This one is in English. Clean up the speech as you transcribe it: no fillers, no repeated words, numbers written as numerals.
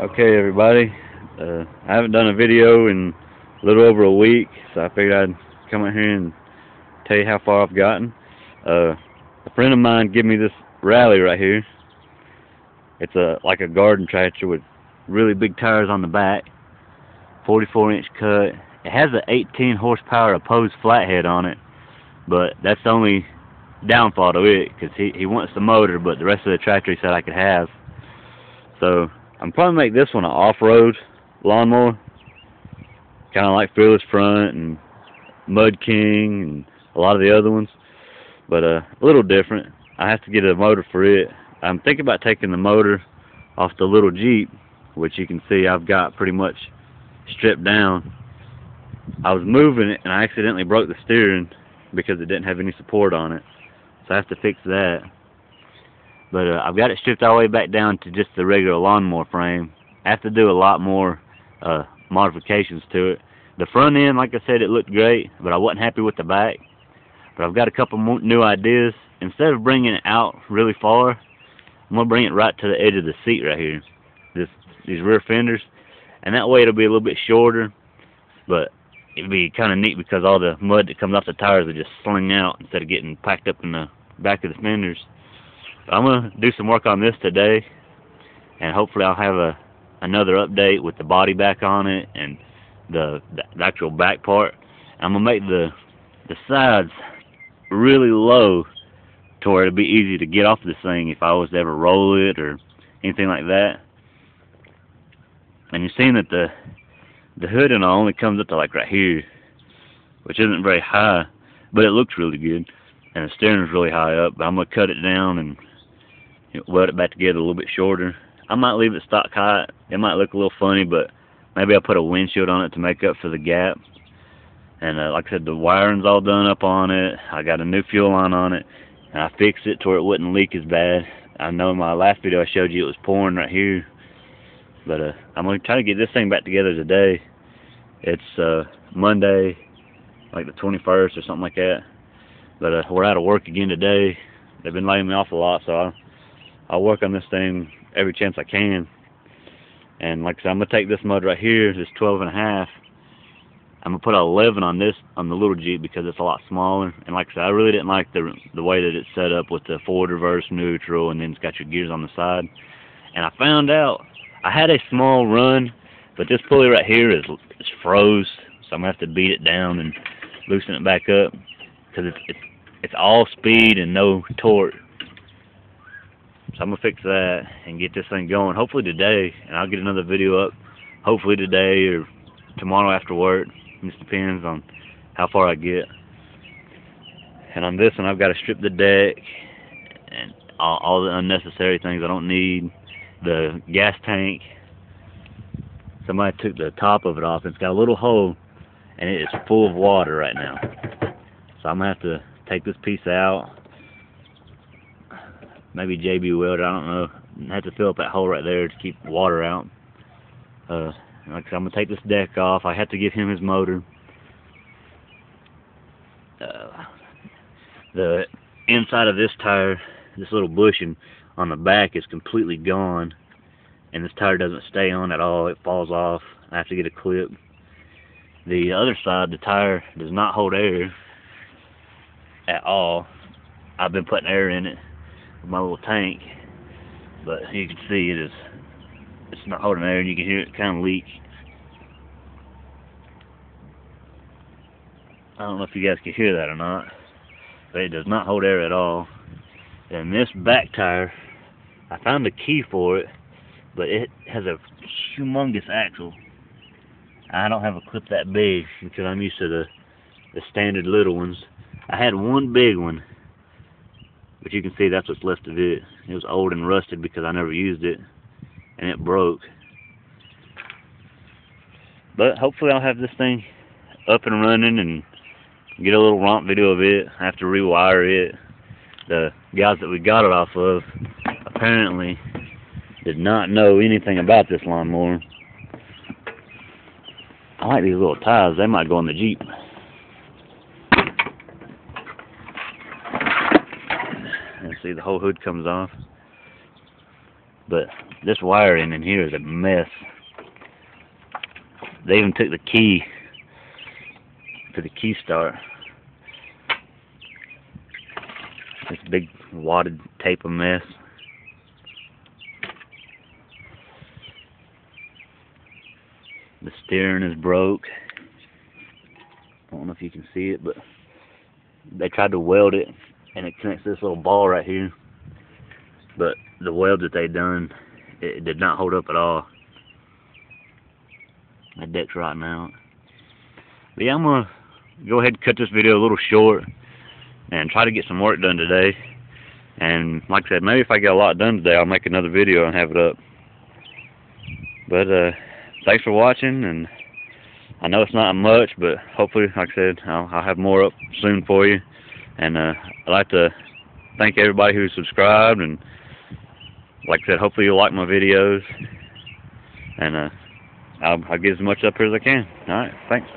Okay, everybody. I haven't done a video in a little over a week, so I figured I'd come out here and tell you how far I've gotten. A friend of mine gave me this rally right here. It's like a garden tractor with really big tires on the back, 44-inch cut. It has an 18 horsepower opposed flathead on it, but that's the only downfall to it, because he wants the motor, but the rest of the tractor he said I could have. So I'm probably make this one an off-road lawnmower, kind of like Fearless Front and Mud King and a lot of the other ones, but a little different. I have to get a motor for it. I'm thinking about taking the motor off the little Jeep, which you can see I've got pretty much stripped down. I was moving it and I accidentally broke the steering because it didn't have any support on it, so I have to fix that. But I've got it stripped all the way back down to just the regular lawnmower frame. I have to do a lot more modifications to it. The front end, like I said, it looked great, but I wasn't happy with the back. But I've got a couple more new ideas. Instead of bringing it out really far, I'm going to bring it right to the edge of the seat right here, these rear fenders. And that way it'll be a little bit shorter, but it'll be kind of neat because all the mud that comes off the tires will just sling out instead of getting packed up in the back of the fenders. But I'm going to do some work on this today, and hopefully I'll have another update with the body back on it and the actual back part. I'm going to make the sides really low to where it'll be easy to get off this thing if I was to ever roll it or anything like that. And you're seeing that the hood and all only comes up to like right here, which isn't very high, but it looks really good. And the steering is really high up, but I'm going to cut it down and weld it back together a little bit shorter. I might leave it stock height. It might look a little funny, but maybe I'll put a windshield on it to make up for the gap. And like I said, the wiring's all done up on it. I got a new fuel line on it, and I fixed it to where it wouldn't leak as bad. I know in my last video I showed you it was pouring right here, but I'm going to try to get this thing back together today. It's Monday, like the 21st or something like that. But we're out of work again today. They've been laying me off a lot, so I'll work on this thing every chance I can. And like I said, I'm going to take this motor right here, this 12.5. I'm going to put an 11 on this, on the little Jeep, because it's a lot smaller. And like I said, I really didn't like the way that it's set up with the forward, reverse, neutral, and then it's got your gears on the side. And I found out I had a small run, but this pulley right here is froze, so I'm going to have to beat it down and loosen it back up, because it's all speed and no torque. So I'm going to fix that and get this thing going, hopefully today, and I'll get another video up, hopefully today or tomorrow after work. It just depends on how far I get. And on this one, I've got to strip the deck and all the unnecessary things I don't need. The gas tank, somebody took the top of it off. It's got a little hole, and it is full of water right now. So I'm going to have to take this piece out. Maybe JB weld it, I don't know. I have to fill up that hole right there to keep water out. Like I said, I'm going to take this deck off. I have to give him his motor. The inside of this tire, this little bushing on the back, is completely gone. And this tire doesn't stay on at all. It falls off. I have to get a clip. The other side, the tire does not hold air at all. I've been putting air in it with my little tank, but you can see it's not holding air, and you can hear it kind of leak. I don't know if you guys can hear that or not, but it does not hold air at all. And this back tire, I found a key for it, but it has a humongous axle. I don't have a clip that big because I'm used to the standard little ones. I had one big one, but you can see that's what's left of it. It was old and rusted because I never used it, and it broke. But hopefully I'll have this thing up and running and get a little romp video of it. I have to rewire it. The guys that we got it off of apparently did not know anything about this lawnmower. I like these little ties. They might go in the Jeep. And see, the whole hood comes off. But this wiring in here is a mess. They even took the key to the key start. This big wadded tape of mess. The steering is broke. I don't know if you can see it, but they tried to weld it and it connects to this little ball right here. But the weld that they done, it did not hold up at all. My deck's rotting out. But yeah, I'm gonna go ahead and cut this video a little short and try to get some work done today. And like I said, maybe if I get a lot done today, I'll make another video and have it up. But thanks for watching, and I know it's not much, but hopefully, like I said, I'll have more up soon for you. And I'd like to thank everybody who subscribed, and like I said, hopefully you'll like my videos, and I'll get as much up here as I can. Alright, thanks.